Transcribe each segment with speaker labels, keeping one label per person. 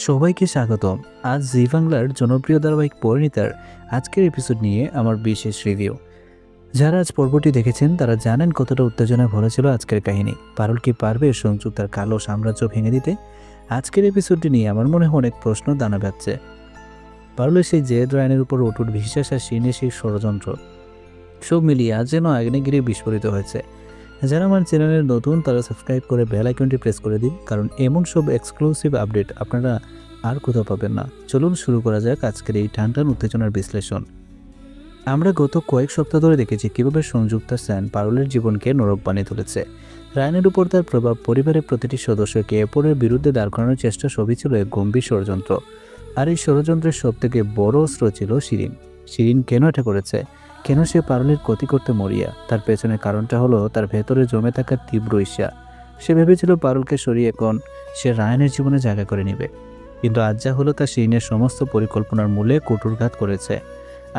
Speaker 1: সবাইকে স্বাগতম। আজ জি বাংলার জনপ্রিয় ধারাবাহিক পরিণীতার আজকের এপিসোড নিয়ে আমার বিশেষ রিভিউ। যারা আজ পর্বটি দেখেছেন তারা জানেন কতটা উত্তেজনায় ভরা ছিল আজকের কাহিনী। পারুল কি পারবে সংযুক্তার কালো সাম্রাজ্য ভেঙে দিতে? আজকের এপিসোডটি নিয়ে আমার মনে হয় অনেক প্রশ্ন দানা বাঁধছে। পারুলের সেই জেদ, রায়নের উপর অটুট বিশ্বাস আর শিনের সেই ষড়যন্ত্র, সব মিলিয়ে আজ যেন আগ্নেয়গিরি বিস্ফোরিত হয়েছে। যারা আমার চ্যানেলের নতুন তারা সাবস্ক্রাইব করে বেল আইকনটি প্রেস করে দিন, কারণ এমন সব এক্সক্লুসিভ আপডেট আপনারা আর কোথাও পাবেন না। চলুন শুরু করা যাক আজকের এই টানটান উত্তেজনার বিশ্লেষণ। আমরা গত কয়েক সপ্তাহ ধরে দেখেছি কীভাবে সংযুক্তা সেন পারুলের জীবনকে নরক বানিয়ে তুলেছে। রায়নের উপর তার প্রভাব, পরিবারের প্রতিটি সদস্যকে অপরের বিরুদ্ধে দাঁড় করানোর চেষ্টা সবই ছিল এক গম্ভীর ষড়যন্ত্র। আর এই ষড়যন্ত্রের সবথেকে বড় অস্ত্র ছিল শিরিন। শিরিন কেন এটা করেছে? কেন সে পারুলের ক্ষতি করতে মরিয়া? তার পেছনে কারণটা হলো তার ভেতরে জমে থাকা তীব্র ঈর্ষা। সে ভেবেছিল পারুলকে সরিয়ে এখন সে রায়নের জীবনে জায়গা করে নেবে, কিন্তু আজ যা হলো তা শিরিনের সমস্ত পরিকল্পনার মূলে কঠোরঘাত করেছে।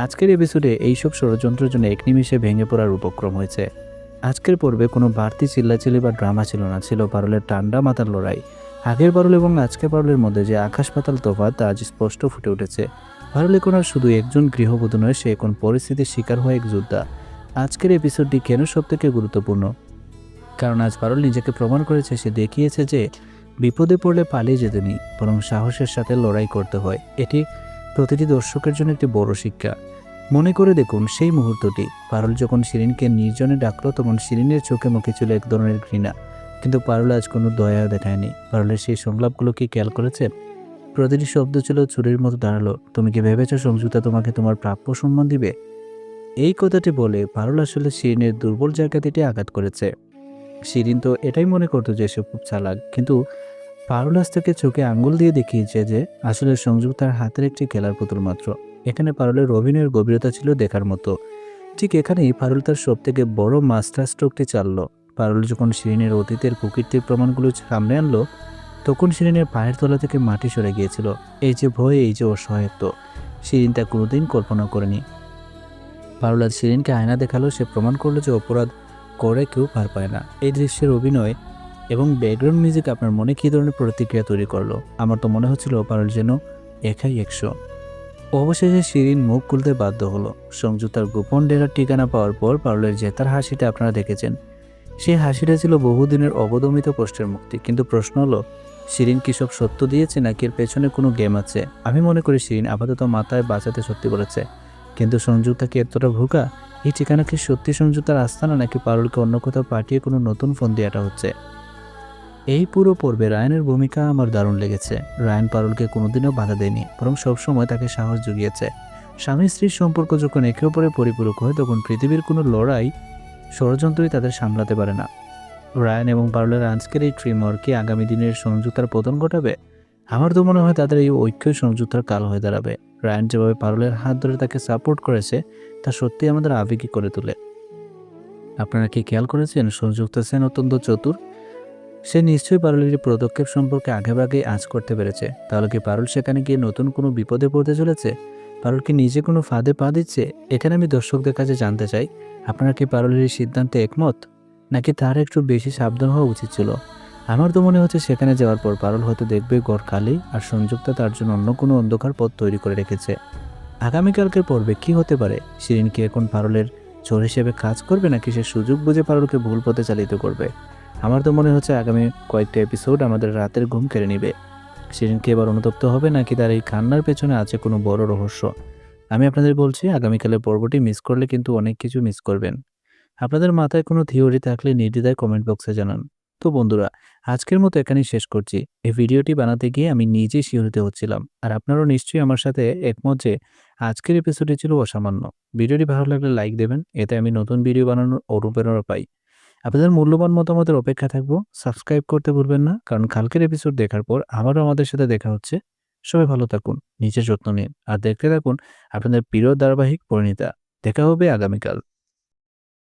Speaker 1: আজকের এপিসোডে এইসব ষড়যন্ত্রের জন্য এক নিমিষে ভেঙে পড়ার উপক্রম হয়েছে। আজকের পর্বে কোনো বাড়তি চিল্লাচিল্লি বা ড্রামা ছিল না, ছিল পারুলের ঠান্ডা মাথার লড়াই। আগের পারুল এবং আজকের পারুলের মধ্যে যে আকাশ পাতাল তফাৎ তা আজ স্পষ্ট ফুটে উঠেছে। পারুল এখন আর শুধু একজন গৃহবধূ নয়, সে এখন পরিস্থিতির শিকার হয়ে এক যোদ্ধা। আজকের এপিসোডটি কেন সবথেকে গুরুত্বপূর্ণ? কারণ আজ পারুল নিজেকে প্রমাণ করেছে, সে দেখিয়েছে যে বিপদে পড়লে পালিয়ে যেতে নেই, বরং সাহসের সাথে লড়াই করতে হয়। এটি প্রতিটি দর্শকের জন্য একটি বড় শিক্ষা। মনে করে দেখুন সেই মুহূর্তটি, পারুল যখন শিরিনকে নির্জনে ডাকলো তখন শিরিনের চোখে মুখে ছিল এক ধরনের ঘৃণা, কিন্তু পারুল আজ কোনো দয়া দেখায়নি। পারুলের সেই সংলাপগুলো কি খেয়াল করেছে? প্রতিটি শব্দ ছিল ছুরির মতো দাঁড়ালো। তুমি কি ভেবেছো সংযুক্তা তোমাকে তোমার প্রাপ্য সম্মান দিবে? এই কথাটি বলে পারুল আসলে শিরিনের দুর্বল জায়গাটিতে আঘাত করেছে। শিরিন তো এটাই মনে করতো যে সে খুব চালাক, কিন্তু পারুল আজ থেকে চোখে আঙ্গুল দিয়ে দেখিয়েছে যে আসলে সংযুক্তার হাতের একটি খেলার পুতুল মাত্র। এখানে পারুলের অভিনয়ের গভীরতা ছিল দেখার মতো। ঠিক এখানেই পারুল তার সবথেকে বড় মাস্টার স্ট্রোকটি চাললো। পারুল যখন শিরিনের অতীতের কুকীর্তির প্রমাণগুলো সামনে আনলো, তখন শিরিনের পায়ের তলা থেকে মাটি সরে গিয়েছিল। এই যে ভয়, এই যে অসহায়ত্ব, শিরিন তা কোনোদিন কল্পনা করেনি। পারুল আজ শিরিনকে আয়না দেখালো, সে প্রমাণ করলো যে অপরাধ করে কেউ পার পায় না। এই দৃশ্যের অভিনয় এবং ব্যাকগ্রাউন্ড মিউজিক আপনার মনে কী ধরনের প্রতিক্রিয়া তৈরি করলো? আমার তো মনে হচ্ছিল পারুল যেন একাই 100। অবশেষে শিরিন মুখ খুলতে বাধ্য হলো। সংযুক্তার গোপন ডেরার ঠিকানা পাওয়ার পর পারুলের জেতার হাসিটা আপনারা দেখেছেন। সেই হাসিটা ছিল বহুদিনের অবদমিত কষ্টের মুক্তি। কিন্তু প্রশ্ন হলো, শিরিন কি সব সত্য দিয়েছে নাকি এর পেছনে কোনো গেম আছে? আমি মনে করি শিরিন আপাতত মাথায় বাঁচাতে সত্যি বলেছে, কিন্তু সংযুক্তা কি এতটা ভোকা? এই ঠিকানা কি সত্যি সংযুক্তার আস্তানা, নাকি পারুলকে অন্য কোথাও পাঠিয়ে কোনো নতুন ফোন দেওয়াটা হচ্ছে? এই পুরো পর্বে রায়নের ভূমিকা আমার দারুণ লেগেছে। রায়ন পারুলকে কোনোদিনও বাধা দেয়নি, বরং সবসময় তাকে সাহস জুগিয়েছে। স্বামী স্ত্রীর সম্পর্ক যখন একে অপরে পরিপূরক হয়, তখন পৃথিবীর কোনো লড়াই, ষড়যন্ত্রই তাদের সামলাতে পারে না। রায়ন এবং পারুলের আজকের এই ট্রিমওয়ার্ক কি আগামী দিনের সংযুক্তার পতন ঘটাবে? আমার তো মনে হয় তাদের এই ঐক্যই সংযুক্তার কাল হয়ে দাঁড়াবে। রায়ন যেভাবে পারুলের হাত ধরে তাকে সাপোর্ট করেছে, তা সত্যিই আমাদের আবেগী করে তোলে। আপনারা কি খেয়াল করেছেন সংযুক্তা সেন অত্যন্ত চতুর? সে নিশ্চয়ই পারুলের এই পদক্ষেপ সম্পর্কে আগেভাগেই আঁচ করতে পেরেছে। তাহলে কি পারুল সেখানে গিয়ে নতুন কোনো বিপদে পড়তে চলেছে? পারুল কি নিজে কোনো ফাঁদে পা দিচ্ছে? এখানে আমি দর্শকদের কাছে জানতে চাই, আপনারা কি পারুলের এই সিদ্ধান্তে একমত, নাকি তার একটু বেশি সাবধান হওয়া উচিত ছিল? আমার তো মনে হচ্ছে সেখানে যাওয়ার পর পারুল হয়তো দেখবে ঘর খালি, আর সংযুক্তা তার জন্য অন্য কোনো অন্ধকার পথ তৈরি করে রেখেছে। আগামীকালকের পর্বে কি হতে পারে? শিরিন কি এখন পারুলের চোর হিসেবে কাজ করবে, নাকি সে সুযোগ বুঝে পারুলকে ভুল পথে চালিত করবে? আমার তো মনে হচ্ছে আগামী কয়েকটা এপিসোড আমাদের রাতের ঘুম কেড়ে নেবে। শিরিন কি এবার অনুতপ্ত হবে, নাকি তার এই কান্নার পেছনে আছে কোনো বড় রহস্য? আমি আপনাদের বলছি, আগামীকালের পর্বটি মিস করলে কিন্তু অনেক কিছু মিস করবেন। আপনাদের মাথায় কোনো থিওরি থাকলে নির্দ্বিধায় কমেন্ট বক্সে জানান। তো বন্ধুরা, আজকের মতো এখানেই শেষ করছি। এই ভিডিওটি বানাতে গিয়ে আমি নিজেই শিহরিত হচ্ছিলাম, আর আপনারাও নিশ্চয়ই আমার সাথে একমত যে আজকের এপিসোডটি ছিল অসামান্য। ভিডিওটি ভালো লাগলে লাইক দেবেন, এতে আমি নতুন ভিডিও বানানোর অনুপ্রেরণা পাই। আপনাদের মূল্যবান মতামতের অপেক্ষা থাকবো। সাবস্ক্রাইব করতে ভুলবেন না, কারণ কালকের এপিসোড দেখার পর আবারও আমাদের সাথে দেখা হচ্ছে। সবাই ভালো থাকুন, নিজের যত্ন নিন, আর দেখতে থাকুন আপনাদের প্রিয় ধারাবাহিক পরিণীতা। দেখা হবে আগামীকাল।